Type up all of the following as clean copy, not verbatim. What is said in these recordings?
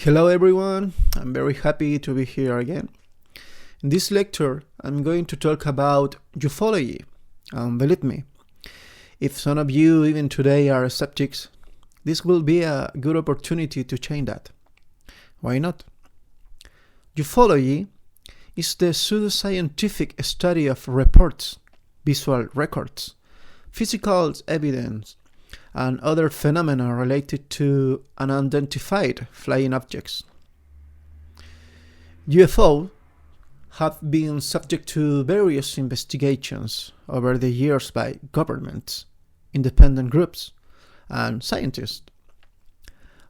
Hello everyone, I'm very happy to be here again. In this lecture, I'm going to talk about ufology. Believe me, if some of you even today are skeptics, this will be a good opportunity to change that. Why not? Ufology is the pseudoscientific study of reports, visual records, physical evidence, and other phenomena related to unidentified flying objects. UFOs have been subject to various investigations over the years by governments, independent groups, and scientists.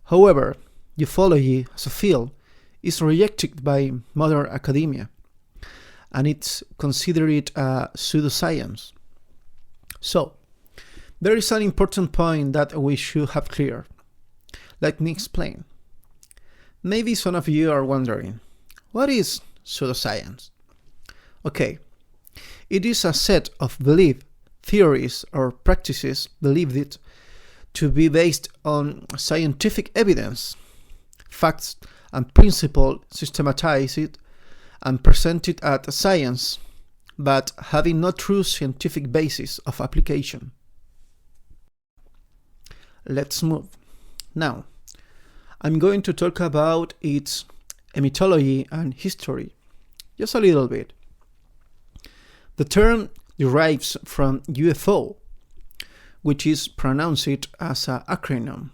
However, ufology as a field is rejected by modern academia, and it's considered a pseudoscience. So, there is an important point that we should have clear. Let me explain. Maybe some of you are wondering, what is pseudoscience? Okay, it is a set of beliefs, theories, or practices believed to be based on scientific evidence, facts, and principles systematized and presented as science, but having no true scientific basis of application. Let's move. Now, I'm going to talk about its mythology and history, just a little bit. The term derives from UFO, which is pronounced as an acronym,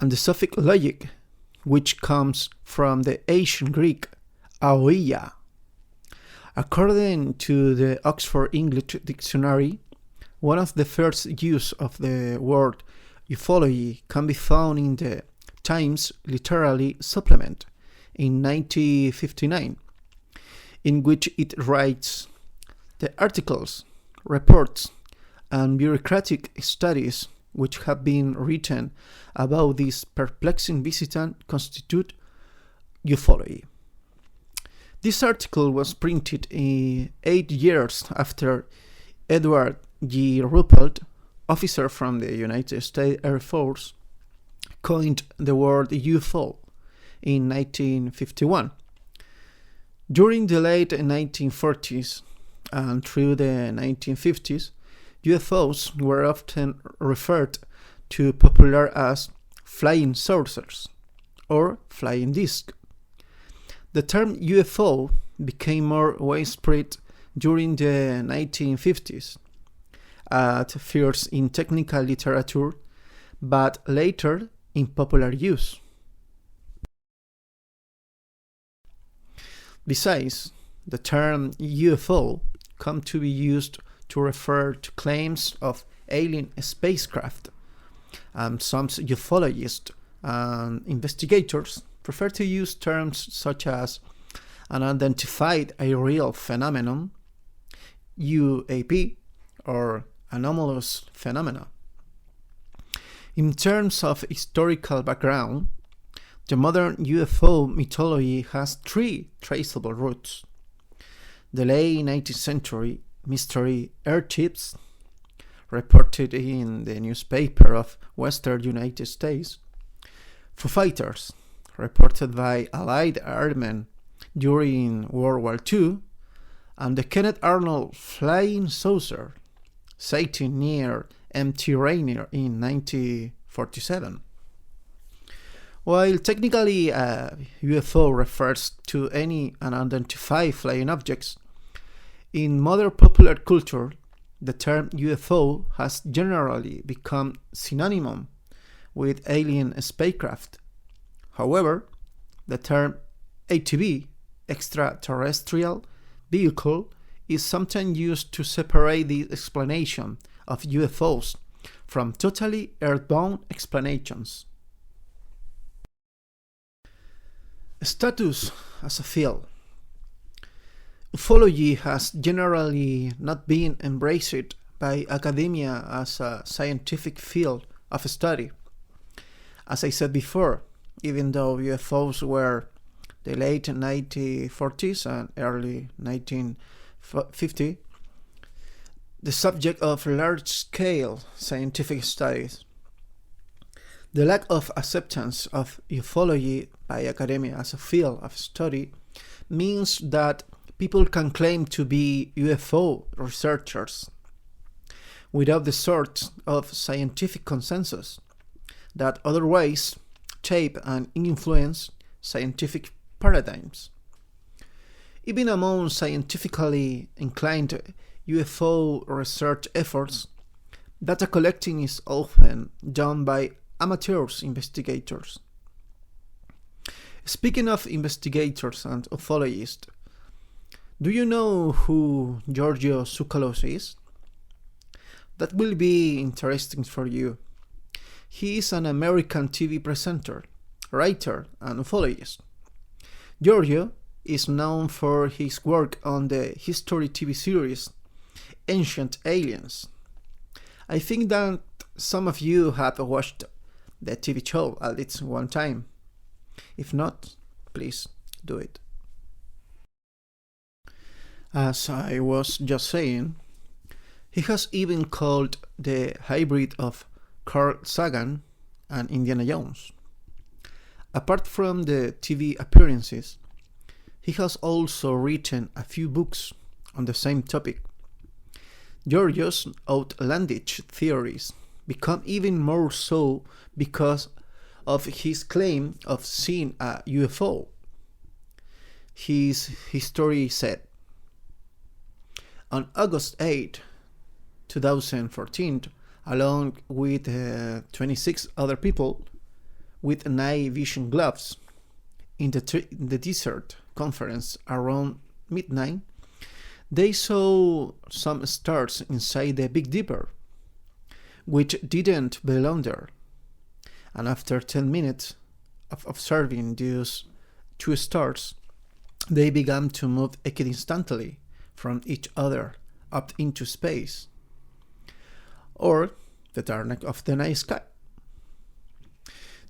and the suffix logic, which comes from the ancient Greek aoia. According to the Oxford English Dictionary, one of the first use of the word ufology can be found in the Times Literary Supplement in 1959, in which it writes, "The articles, reports, and bureaucratic studies which have been written about this perplexing visitant constitute ufology." This article was printed 8 years after Edward G. Ruppelt, officer from the United States Air Force, coined the word UFO in 1951. During the late 1940s and through the 1950s, UFOs were often referred to popular as flying saucers or flying discs. The term UFO became more widespread during the 1950s, at first in technical literature, but later in popular use. Besides, the term UFO come to be used to refer to claims of alien spacecraft, and some ufologists and investigators prefer to use terms such as unidentified aerial phenomenon, UAP, or anomalous phenomena. In terms of historical background, the modern UFO mythology has three traceable roots: the late 19th century mystery airships, reported in the newspaper of Western United States; Foo Fighters, reported by Allied airmen during World War II; and the Kenneth Arnold flying saucer, sighting near Mt. Rainier in 1947. While technically UFO refers to any unidentified flying objects, in modern popular culture, the term UFO has generally become synonymous with alien spacecraft. However, the term ATV, extraterrestrial vehicle, is sometimes used to separate the explanation of UFOs from totally earthbound explanations. Status as a field. Ufology has generally not been embraced by academia as a scientific field of study. As I said before, even though UFOs were the late 1940s and early 1950s the subject of large-scale scientific studies, The lack of acceptance of ufology by academia as a field of study means that people can claim to be UFO researchers without the sort of scientific consensus that otherwise shape and influence scientific paradigms. Even among scientifically inclined UFO research efforts, data collecting is often done by amateur investigators. Speaking of investigators and ufologists, do you know who Giorgio Tsoukalos is? That will be interesting for you. He is an American TV presenter, writer, and ufologist. Giorgio is known for his work on the History TV series Ancient Aliens. I think that some of you have watched the TV show at least one time. If not, please do it. As I was just saying, he has even called the hybrid of Carl Sagan and Indiana Jones. Apart from the TV appearances, he has also written a few books on the same topic. Giorgio's outlandish theories become even more so because of his claim of seeing a UFO. His story said, on August 8, 2014, along with 26 other people with night vision gloves in the desert conference around midnight, they saw some stars inside the Big Dipper, which didn't belong there. And after 10 minutes of observing these two stars, they began to move equidistantly from each other up into space, or the darkness of the night sky.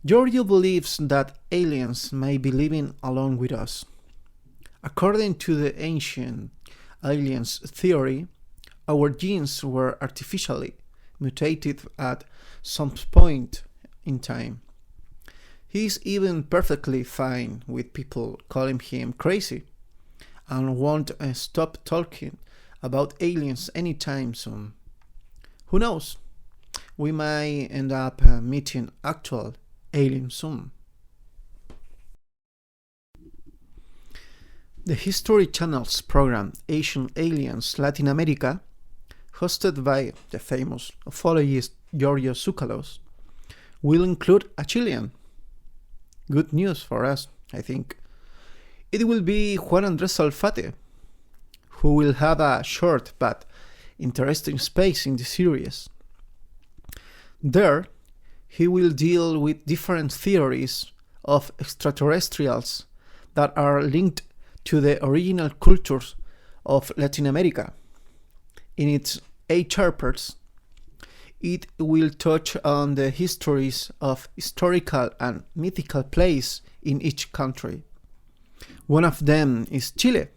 Giorgio believes that aliens may be living along with us. According to the ancient aliens theory, our genes were artificially mutated at some point in time. He is even perfectly fine with people calling him crazy and won't stop talking about aliens anytime soon. Who knows? We might end up meeting actual aliens soon. The History Channel's program Ancient Aliens Latin America, hosted by the famous ufologist Giorgio Tsoukalos, will include a Chilean. Good news for us, I think. It will be Juan Andrés Alfate, who will have a short but interesting space in the series. There, he will deal with different theories of extraterrestrials that are linked to the original cultures of Latin America. In its 8 chapters, it will touch on the histories of historical and mythical places in each country. One of them is Chile,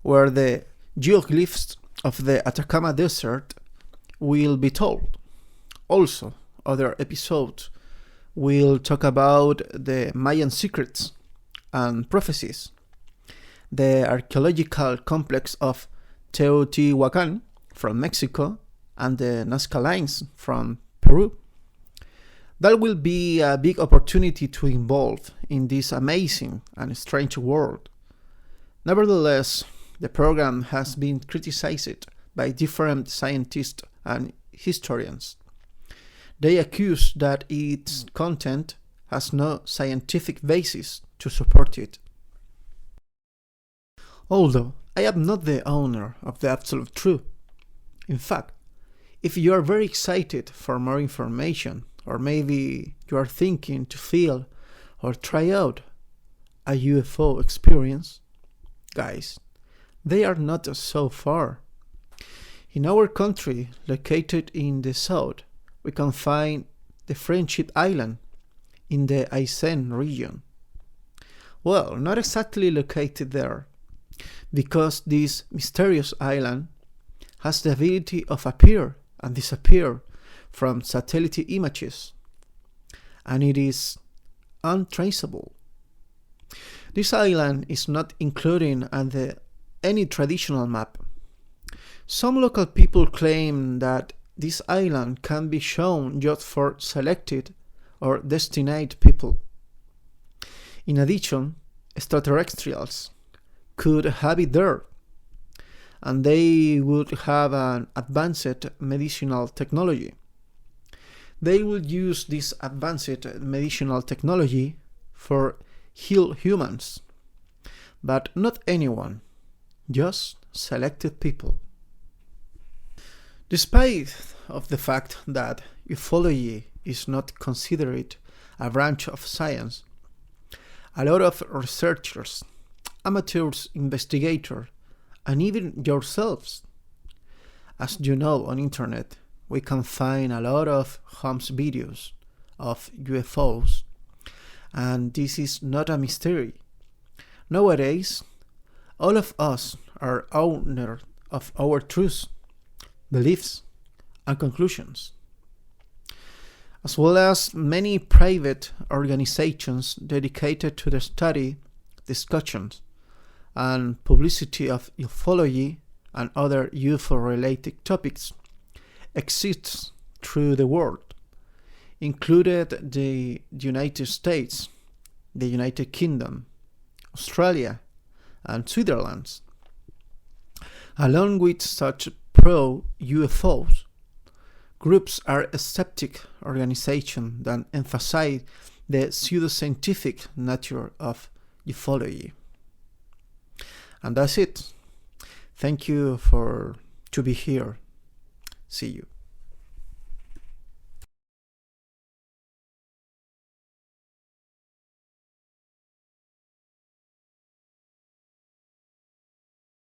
where the geoglyphs of the Atacama Desert will be told. Also, other episodes will talk about the Mayan secrets and prophecies, the archaeological complex of Teotihuacan from Mexico, and the Nazca Lines from Peru. That will be a big opportunity to involve in this amazing and strange world. Nevertheless, the program has been criticized by different scientists and historians. They accuse that its content has no scientific basis to support it. Although I am not the owner of the absolute truth. In fact, if you are very excited for more information, or maybe you are thinking to feel or try out a UFO experience, guys, they are not so far. In our country, located in the south, we can find the Friendship Island in the Aysén region. Well, not exactly located there, because this mysterious island has the ability of appear and disappear from satellite images and it is untraceable. This island is not included on any traditional map. Some local people claim that this island can be shown just for selected or destined people. In addition, extraterrestrials could have it there, and they would have an advanced medicinal technology. They would use this advanced medicinal technology for heal humans, but not anyone, just selected people. Despite of the fact that ufology is not considered a branch of science, a lot of researchers, amateurs, investigators, and even yourselves, as you know on internet, we can find a lot of home videos of UFOs, and this is not a mystery. Nowadays, all of us are owners of our truths, beliefs, and conclusions, as well as many private organizations dedicated to the study, discussions, and publicity of ufology and other UFO-related topics exists through the world, included the United States, the United Kingdom, Australia, and Switzerland. Along with such pro-UFOs, groups are skeptic organizations that emphasize the pseudoscientific nature of ufology. And that's it. Thank you to be here. See you.